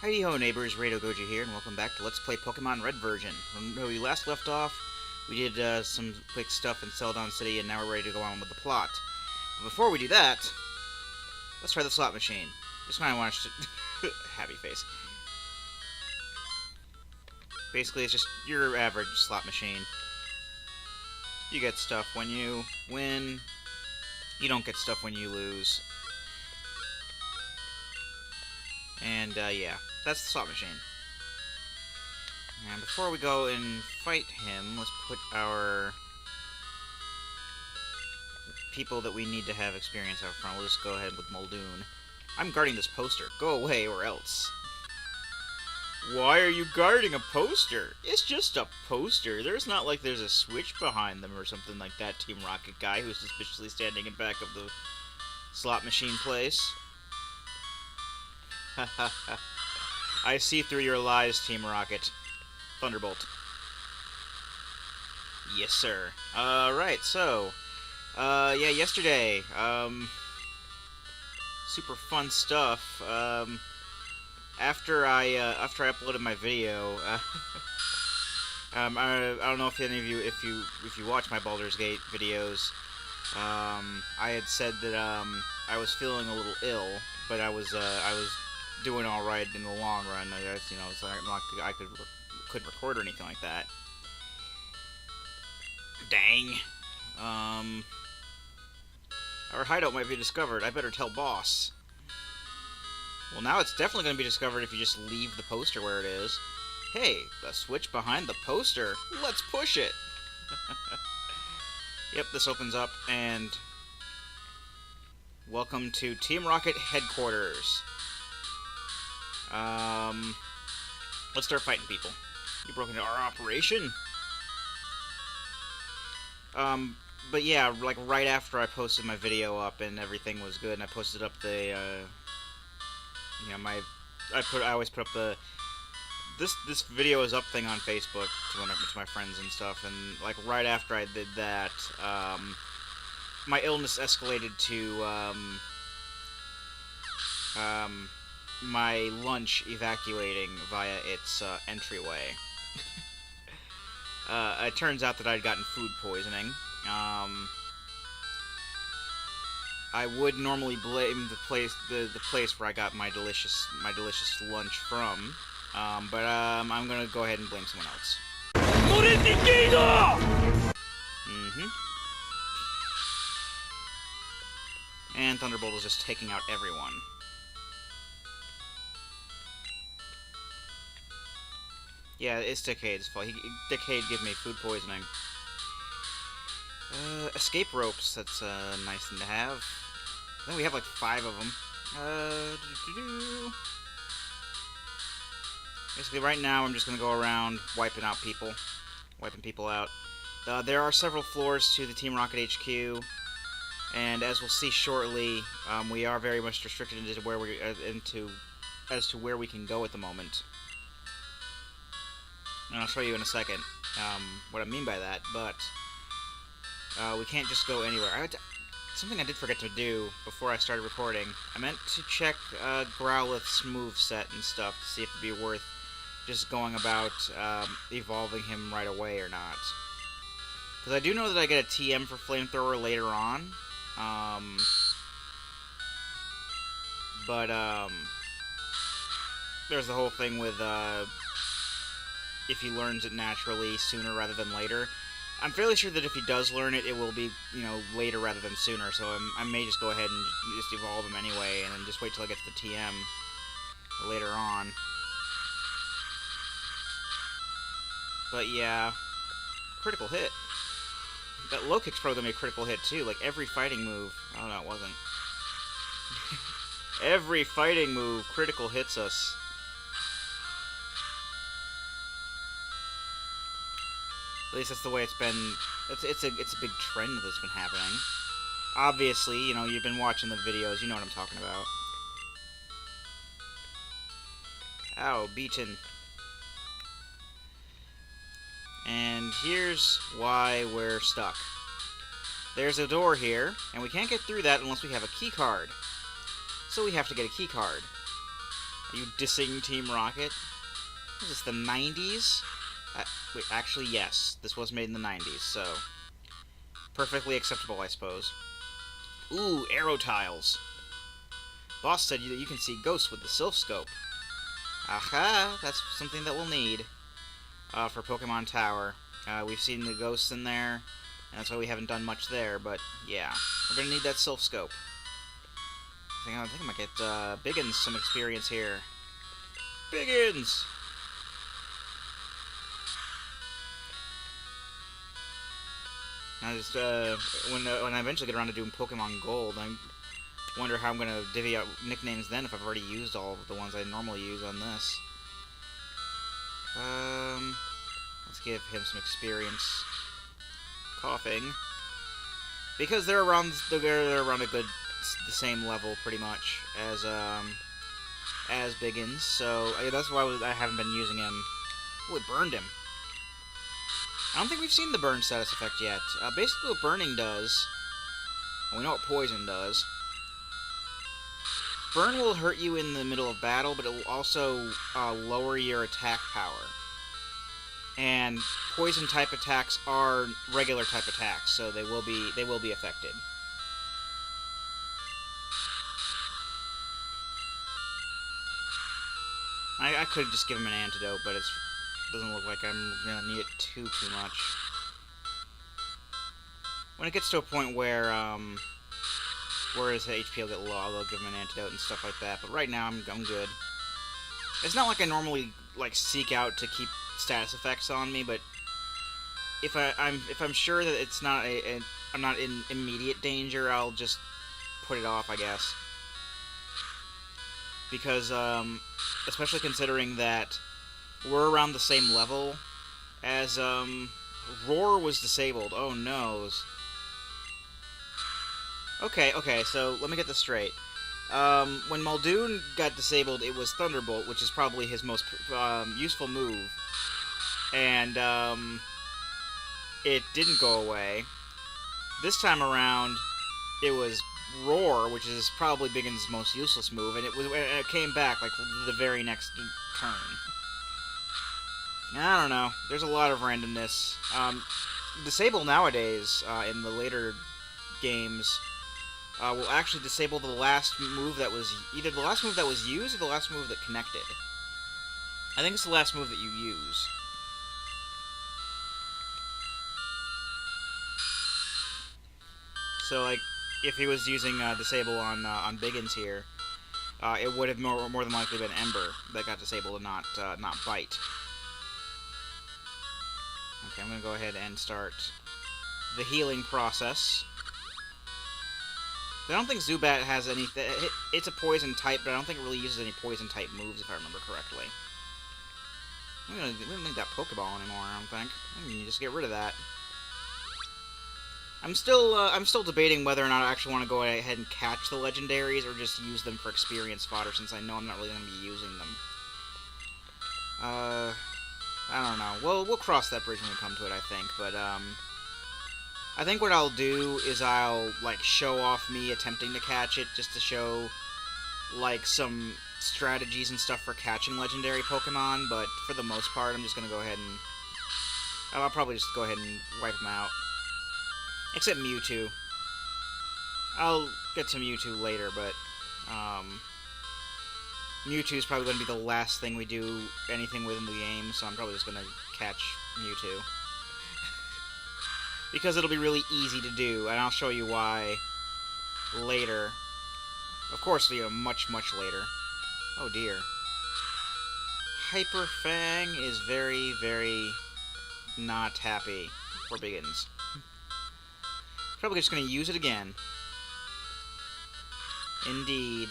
Heidi ho neighbors, Radio Goji here, and welcome back to Let's Play Pokemon Red version. When we last left off, we did some quick stuff in Celadon City, and now we're ready to go on with the plot. But before we do that, let's try the slot machine. Just kind of want to... happy face. Basically, it's just your average slot machine. You get stuff when you win. You don't get stuff when you lose. And, yeah, that's the slot machine. And before we go and fight him, let's put our people that we need to have experience out front. We'll just go ahead with Muldoon. I'm guarding this poster. Go away or else. Why are you guarding a poster? It's just a poster. There's not like there's a switch behind them or something like that, Team Rocket guy who's suspiciously standing in back of the slot machine place. I see through your lies, Team Rocket. Thunderbolt. Yes, sir. Right, so... yeah, yesterday, super fun stuff. After I uploaded my video, I don't know if any of you, if you watch my Baldur's Gate videos, I had said that, I was feeling a little ill, but I was doing all right in the long run. You know, it's like I couldn't record or anything like that. Dang. Our hideout might be discovered. I better tell boss. Well, now it's definitely going to be discovered if you just leave the poster where it is. Hey, the switch behind the poster. Let's push it. Yep, this opens up, and welcome to Team Rocket headquarters. Let's start fighting people. You broke into our operation. But yeah, like right after I posted my video up and everything was good, and I posted up the, you know, I always put up the, this video is up thing on Facebook to my friends and stuff, and like right after I did that, my illness escalated to, my lunch evacuating via its entryway. It turns out that I'd gotten food poisoning. I would normally blame the place where I got my delicious lunch from, but I'm gonna go ahead and blame someone else. And Thunderbolt is just taking out everyone. Yeah, it's Decade's fault. Decade gave me food poisoning. Escape ropes. That's a nice thing to have. I think we have like 5 of them. Basically, right now I'm just gonna go around wiping people out. There are several floors to the Team Rocket HQ, and as we'll see shortly, we are very much restricted into as to where we can go at the moment. And I'll show you in a second what I mean by that, but we can't just go anywhere. Something I did forget to do before I started recording. I meant to check Growlithe's moveset and stuff to see if it'd be worth just going about evolving him right away or not. Because I do know that I get a TM for Flamethrower later on, but there's the whole thing with if he learns it naturally sooner rather than later. I'm fairly sure that if he does learn it, it will be, you know, later rather than sooner, so I may just go ahead and just evolve him anyway, and then just wait till I get to the TM later on. But yeah, critical hit. That low kick's probably gonna be a critical hit too, like every fighting move. Oh no, it wasn't. Every fighting move critical hits us. At least that's the way it's been. It's a big trend that's been happening. Obviously, you know, you've been watching the videos, you know what I'm talking about. Ow, beaten. And here's why we're stuck. There's a door here, and we can't get through that unless we have a key card. So we have to get a key card. Are you dissing Team Rocket? Is this the 90s? Wait, actually, yes. This was made in the 90s, so... perfectly acceptable, I suppose. Ooh, arrow tiles. Boss said that you can see ghosts with the Sylph Scope. Aha! That's something that we'll need for Pokemon Tower. We've seen the ghosts in there, and that's why we haven't done much there, but yeah. We're gonna need that Sylph Scope. I think I might get Biggins some experience here. Biggins! I just, when I eventually get around to doing Pokemon Gold, I wonder how I'm going to divvy out nicknames then if I've already used all of the ones I normally use on this. Let's give him some experience. Coughing. Because they're around a good, the same level, pretty much, as Biggins, so that's why I haven't been using him. Oh, it burned him. I don't think we've seen the burn status effect yet. Basically what burning does, well, we know what poison does. Burn will hurt you in the middle of battle, but it will also lower your attack power. And poison type attacks are regular type attacks, so they will be affected. I could just give him an antidote, but it doesn't look like I'm gonna need it too much. When it gets to a point where his HP will get low, I'll give him an antidote and stuff like that. But right now, I'm good. It's not like I normally seek out to keep status effects on me, but if I'm sure that it's not I'm not in immediate danger, I'll just put it off, I guess. Because especially considering that we're around the same level as Roar was disabled. Oh no. Okay, so let me get this straight. When Muldoon got disabled, it was Thunderbolt, which is probably his most useful move. And it didn't go away. This time around, it was Roar, which is probably Biggins' most useless move, and it came back like the very next turn. I don't know. There's a lot of randomness. Disable nowadays in the later games will actually disable the last move that was either the last move that was used or the last move that connected. I think it's the last move that you use. So, like, if he was using disable on Biggins here, it would have more than likely been Ember that got disabled and not Bite. Okay, I'm gonna go ahead and start the healing process. I don't think Zubat has any. It's a poison type, but I don't think it really uses any poison type moves, if I remember correctly. We don't need that Pokeball anymore. I don't think. You just get rid of that. I'm still debating whether or not I actually want to go ahead and catch the legendaries or just use them for experience fodder, since I know I'm not really going to be using them. I don't know. We'll cross that bridge when we come to it, I think. But I think what I'll do is I'll show off me attempting to catch it, just to show some strategies and stuff for catching legendary Pokemon. But for the most part, I'm just gonna go ahead and I'll probably just go ahead and wipe them out. Except Mewtwo. I'll get to Mewtwo later, but Mewtwo's probably going to be the last thing we do anything with in the game, so I'm probably just going to catch Mewtwo. Because it'll be really easy to do, and I'll show you why later. Of course, much, much later. Oh dear. Hyper Fang is very, very not happy for Biggins. Probably just going to use it again. Indeed.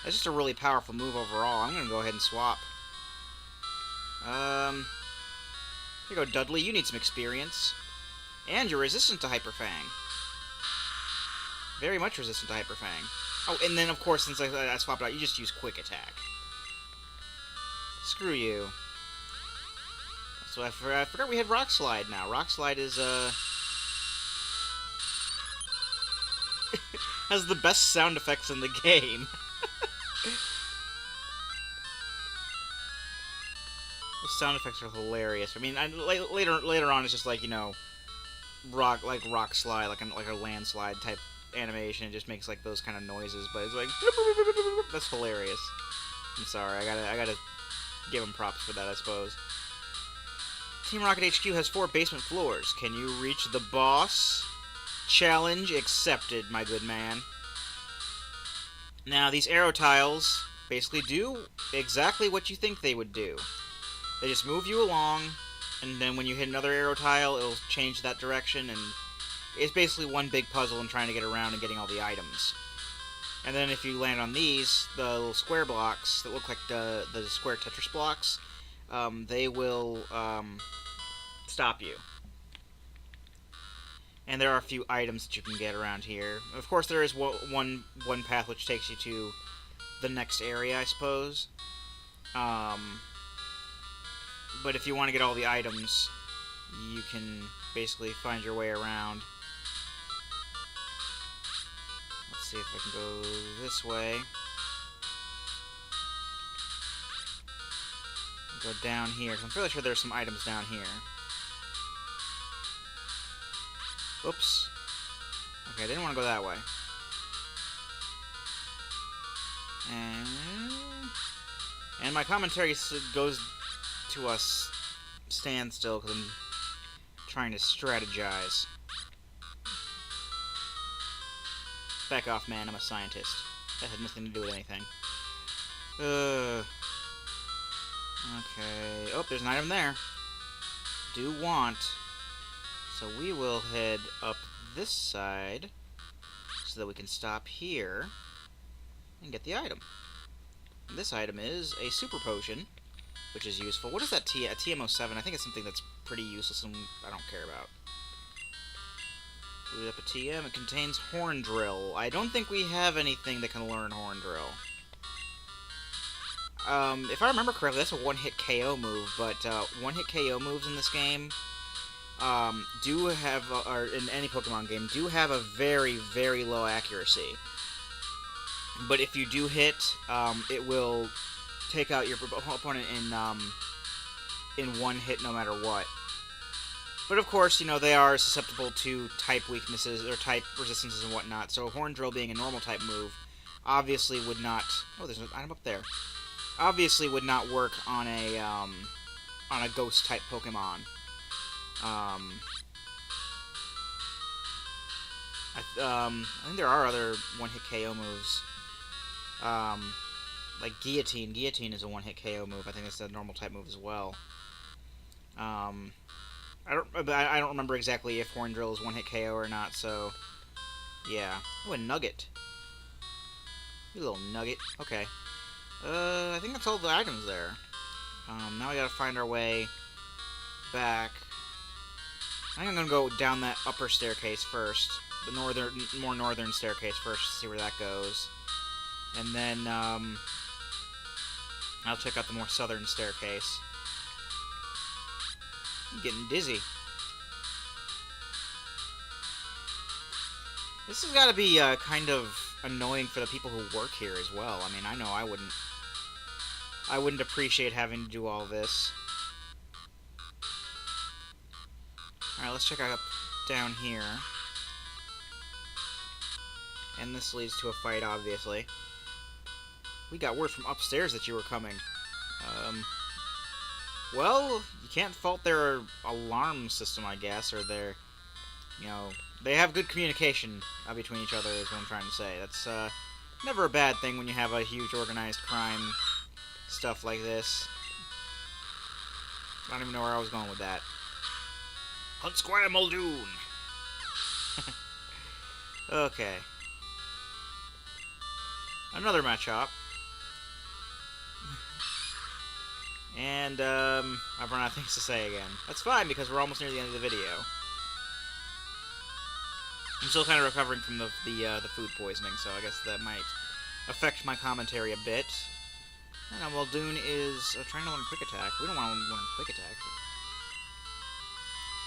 That's just a really powerful move overall. I'm going to go ahead and swap. Here you go, Dudley. You need some experience. And you're resistant to Hyper Fang. Very much resistant to Hyper Fang. Oh, and then, of course, since I swapped out, you just use Quick Attack. Screw you. So I forgot we had Rock Slide now. Rock Slide is, Has the best sound effects in the game. The sound effects are hilarious. I mean, later on, it's just like, you know, rock slide, like a landslide type animation. It just makes like those kind of noises, but it's like that's hilarious. I'm sorry, I gotta give him props for that, I suppose. Team Rocket HQ has 4 basement floors. Can you reach the boss? Challenge accepted, my good man. Now, these arrow tiles basically do exactly what you think they would do. They just move you along, and then when you hit another arrow tile, it'll change that direction, and it's basically one big puzzle in trying to get around and getting all the items. And then if you land on these, the little square blocks that look like the square Tetris blocks, they will stop you. And there are a few items that you can get around here. Of course, there is one path which takes you to the next area, I suppose. But if you want to get all the items, you can basically find your way around. Let's see if I can go this way. Go down here, 'cause I'm fairly sure there's some items down here. Oops. Okay, I didn't want to go that way. And my commentary goes to a standstill because I'm trying to strategize. Back off, man. I'm a scientist. That had nothing to do with anything. Okay. Oh, there's an item there. Do want. So we will head up this side so that we can stop here and get the item. And this item is a super potion, which is useful. What is that a TM07? I think it's something that's pretty useless and I don't care about. Boot up a TM. It contains Horn Drill. I don't think we have anything that can learn Horn Drill. If I remember correctly, that's a one-hit KO move, but one-hit KO moves in this game do have, or in any Pokemon game, do have a very, very low accuracy. But if you do hit, it will take out your opponent in one hit no matter what. But of course, you know, they are susceptible to type weaknesses or type resistances and whatnot, so Horn Drill being a normal type move obviously would not... Oh, there's an item up there. Obviously would not work on a ghost type Pokemon. I think there are other one-hit KO moves. Like Guillotine. Guillotine is a one-hit KO move. I think it's a normal type move as well. I don't remember exactly if Horn Drill is one-hit KO or not, so... Yeah. Oh, a Nugget. You little Nugget. Okay. I think that's all the items there. Now we gotta find our way back. I think I'm gonna go down that upper staircase first. The more northern staircase first to see where that goes. And then, I'll check out the more southern staircase. I'm getting dizzy. This has gotta be, kind of annoying for the people who work here as well. I mean, I know I wouldn't appreciate having to do all this. Alright, let's check out down here. And this leads to a fight, obviously. We got word from upstairs that you were coming. Well, you can't fault their alarm system, I guess, or their, you know, they have good communication between each other, is what I'm trying to say. That's, never a bad thing when you have a huge organized crime stuff like this. I don't even know where I was going with that. Hunt Squire Muldoon! Okay. Another Machop. And, I've run out of things to say again. That's fine, because we're almost near the end of the video. I'm still kind of recovering from the food poisoning, so I guess that might affect my commentary a bit. And Muldoon is trying to learn Quick Attack. We don't want to learn Quick Attack.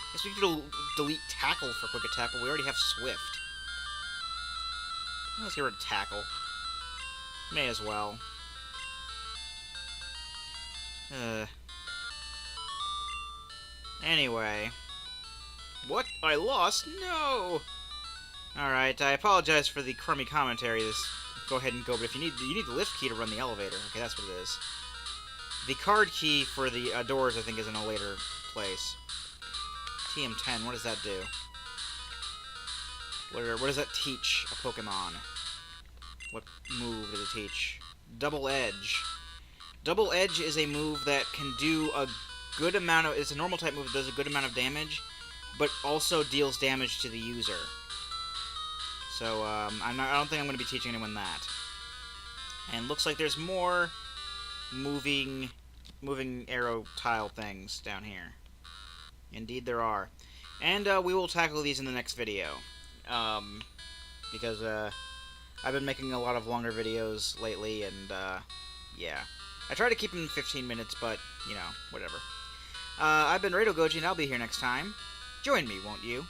I guess we could delete Tackle for Quick Attack, but we already have Swift. Let's get rid of tackle. May as well. Anyway. What? I lost? No! Alright, I apologize for the crummy commentary. Go ahead and go, but if you need the lift key to run the elevator. Okay, that's what it is. The card key for the doors, I think, is in a later place. TM10, what does that do? What does that teach a Pokemon? What move does it teach? Double Edge. Double Edge is a move that can do a good amount of... It's a normal type move that does a good amount of damage, but also deals damage to the user. So, I don't think I'm going to be teaching anyone that. And looks like there's more moving arrow tile things down here. Indeed there are. And we will tackle these in the next video. Because I've been making a lot of longer videos lately, and yeah. I try to keep them 15 minutes, but, you know, whatever. I've been Rado Goji, and I'll be here next time. Join me, won't you?